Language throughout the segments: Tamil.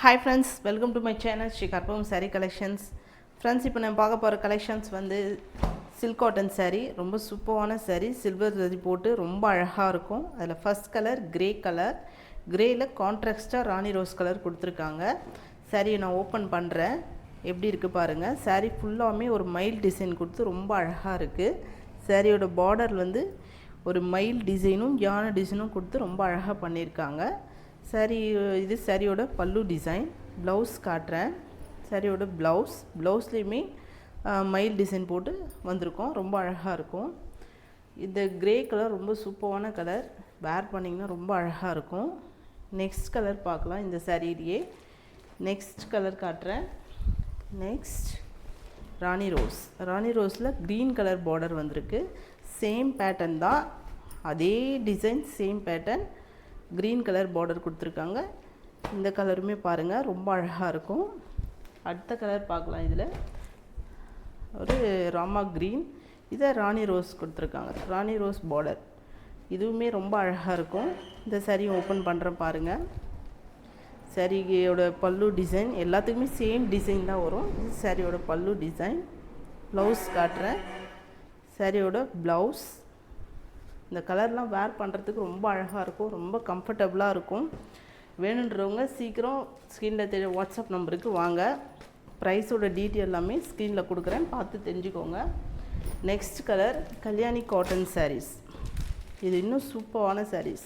Hi friends, welcome to my channel Sri Karpagam sari collections. Friends, இப்போ நான் பார்க்க போகிற கலெக்ஷன்ஸ் வந்து சில்க் காட்டன் சாரீ. ரொம்ப சூப்பரான சாரீ, சில்வர் ஜரி போட்டு ரொம்ப அழகாக இருக்கும். அதில் ஃபஸ்ட் கலர் கிரே கலர், கிரேயில் கான்ட்ராஸ்டாக ராணி ரோஸ் கலர் கொடுத்துருக்காங்க. சாரியை நான் ஓப்பன் பண்ணுறேன், எப்படி இருக்குது பாருங்கள். சாரீ ஃபுல்லாமே ஒரு மயில் டிசைன் கொடுத்து ரொம்ப அழகாக இருக்குது. சாரியோட பார்டர் வந்து ஒரு மயில் டிசைனும் யானை டிசைனும் கொடுத்து ரொம்ப அழகாக பண்ணியிருக்காங்க. சாரீ இது சாரியோட பல்லு டிசைன். ப்ளவுஸ் காட்டுறேன். சாரியோட ப்ளவுஸ்லேயுமே மயில் டிசைன் போட்டு வந்திருக்கோம். ரொம்ப அழகாக இருக்கும். இந்த கிரே கலர் ரொம்ப சூப்பரான கலர், வேர் பண்ணிங்கன்னா ரொம்ப அழகாக இருக்கும். நெக்ஸ்ட் கலர் பார்க்கலாம். இந்த சாரியிலேயே நெக்ஸ்ட் கலர் காட்டுறேன். நெக்ஸ்ட் ராணி ரோஸில் க்ரீன் கலர் பார்டர் வந்திருக்கு. சேம் பேட்டர்ன் தான், அதே design, same pattern, green colour border கொடுத்துருக்காங்க. இந்த கலருமே பாருங்கள் ரொம்ப அழகாக இருக்கும். அடுத்த கலர் பார்க்கலாம். இதில் ஒரு ராமா க்ரீன், இதை ராணி ரோஸ் கொடுத்துருக்காங்க. ராணி ரோஸ் பார்டர், இதுவுமே ரொம்ப அழகாக இருக்கும். இந்த சாரீ ஓப்பன் பண்ணுறேன் பாருங்கள். சாரியோட பல்லு டிசைன் எல்லாத்துக்குமே சேம் டிசைன் தான் வரும். இது சாரியோட பல்லு டிசைன். ப்ளவுஸ் காட்டுறேன். சாரியோட ப்ளவுஸ், இந்த கலர்லாம் வேர் பண்ணுறதுக்கு ரொம்ப அழகாக இருக்கும், ரொம்ப கம்ஃபர்டபுளாக இருக்கும். வேணுன்றவங்க சீக்கிரம் ஸ்க்ரீனில் தெரிய வாட்ஸ்அப் நம்பருக்கு வாங்க. ப்ரைஸோட டீட்டெயில் எல்லாமே ஸ்க்ரீனில் கொடுக்குறேன், பார்த்து தெரிஞ்சுக்கோங்க. Next colour Kalyani cotton saris. இது இன்னும் சூப்பரான சாரீஸ்.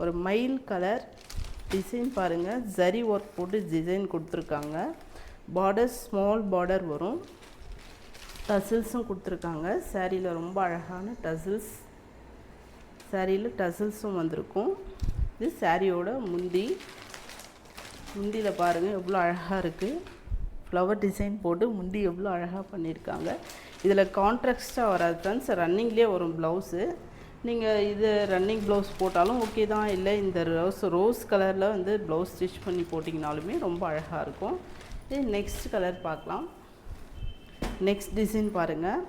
ஒரு மயில் கலர் டிசைன் பாருங்கள், ஜரி ஒர்க் போட்டு டிசைன் கொடுத்துருக்காங்க. பார்டர் ஸ்மால் பார்டர் வரும். டசில்ஸும் கொடுத்துருக்காங்க. சாரியில் ரொம்ப அழகான டசில்ஸ், சாரியில் டசில்ஸும் வந்திருக்கும். இது சாரியோட முந்தியில் பாருங்கள் எவ்வளோ அழகாக இருக்குது. ஃப்ளவர் டிசைன் போட்டு முந்தி எவ்வளோ அழகாக பண்ணியிருக்காங்க. இதில் கான்ட்ராஸ்ட்டாக வராது ஃப்ரெண்ட்ஸ், ரன்னிங்லேயே வரும் ப்ளவுஸு. நீங்கள் இது ரன்னிங் ப்ளவுஸ் போட்டாலும் ஓகே தான், இல்லை இந்த ரோஸ் கலரில் வந்து ப்ளவுஸ் ஸ்டிச் பண்ணி போட்டிங்கனாலுமே ரொம்ப அழகாக இருக்கும். இது நெக்ஸ்ட் கலர் பார்க்கலாம். நெக்ஸ்ட் டிசைன் பாருங்கள்.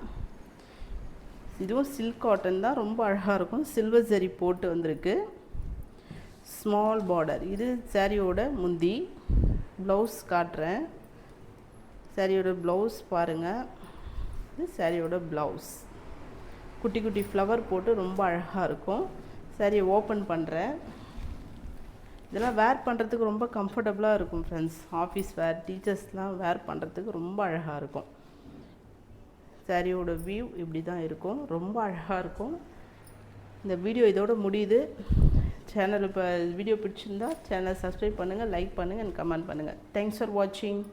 இதுவும் சில்க் காட்டன் தான், ரொம்ப அழகாக இருக்கும். சில்வர் ஜரி போட்டு வந்திருக்கு. ஸ்மால் பார்டர், இது சாரியோட முந்தி. ப்ளவுஸ் காட்டுறேன். சாரியோட ப்ளவுஸ் பாருங்கள். இது சாரியோட ப்ளவுஸ், குட்டி குட்டி ஃப்ளவர் போட்டு ரொம்ப அழகாக இருக்கும். சாரியை ஓப்பன் பண்ணுறேன். இதெல்லாம் வேர் பண்ணுறதுக்கு ரொம்ப கம்ஃபர்டபுளாக இருக்கும் ஃப்ரெண்ட்ஸ். ஆஃபீஸ் வேர், டீச்சர்ஸ்லாம் வேர் பண்ணுறதுக்கு ரொம்ப அழகாக இருக்கும். சாரியோட வியூ இப்படி தான் இருக்கும், ரொம்ப அழகாக இருக்கும். இந்த வீடியோ இதோட முடியுது. சேனல் இப்போ வீடியோ பிடிச்சிருந்தா சேனலை சப்ஸ்கிரைப் பண்ணுங்கள், லைக் பண்ணுங்கள் அண்ட் கமெண்ட் பண்ணுங்கள். தேங்க்ஸ் ஃபார் வாட்சிங்.